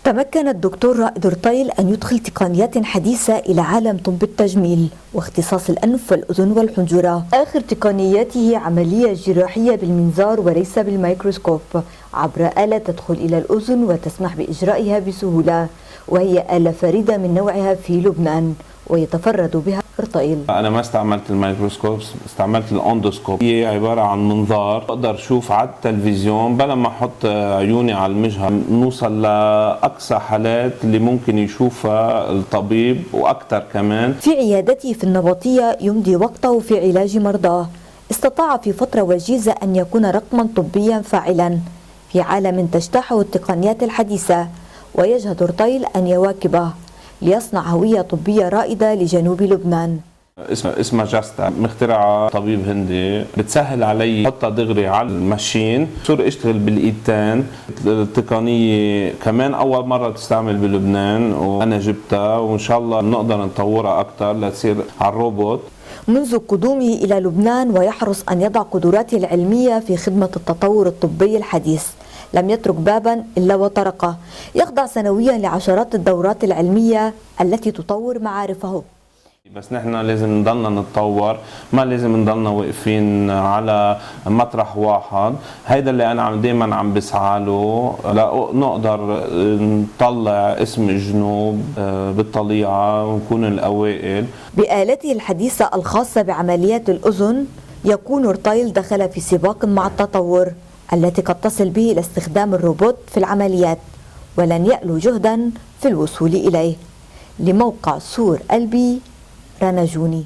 تمكن الدكتور رائد رطيل أن يدخل تقنيات حديثة إلى عالم طب التجميل واختصاص الأنف والأذن والحنجرة. آخر تقنياته عملية جراحية بالمنظار وليس بالميكروسكوب عبر آلة تدخل إلى الأذن وتسمح بإجرائها بسهولة، وهي آلة فريدة من نوعها في لبنان ويتفرد بها رطيل. أنا ما استعملت الميكروسكوب، استعملت الأندوسكوب. هي عبارة عن منظار أقدر أشوف على التلفزيون بلا ما أحط عيوني على المجهر، نوصل لأقصى حالات اللي ممكن يشوفها الطبيب وأكثر كمان. في عيادته في النبطية يمضي وقته في علاج مرضاه. استطاع في فترة وجيزة أن يكون رقما طبيا فاعلا في عالم تجتاحه التقنيات الحديثة، ويجهد رطيل أن يواكبه ليصنع هوية طبية رائدة لجنوب لبنان. اسمها جاستا، مخترعة طبيب هندي، بتسهل علي حطها دغري على الماشين، صور اشتغل بالايدتين. التقنية كمان أول مرة تستعمل بلبنان وأنا جبتها، وإن شاء الله نقدر نطورها أكثر لتصير على الروبوت. منذ قدومه إلى لبنان ويحرص أن يضع قدراته العلمية في خدمة التطور الطبي الحديث، لم يترك بابا إلا وطرقه. يخضع سنويا لعشرات الدورات العلمية التي تطور معارفه. بس نحن لازم نضلنا نتطور، ما لازم نضلنا واقفين على مطرح واحد. هيدا اللي انا دائما عم بسعى له، لنقدر نطلع اسم الجنوب بالطليعه ونكون الاوائل. بآلته الحديثه الخاصه بعمليات الاذن يكون رطيل دخل في سباق مع التطور التي قد تصل به الى استخدام الروبوت في العمليات، ولن يألو جهدا في الوصول اليه. لموقع سور قلبي، رنا جوني.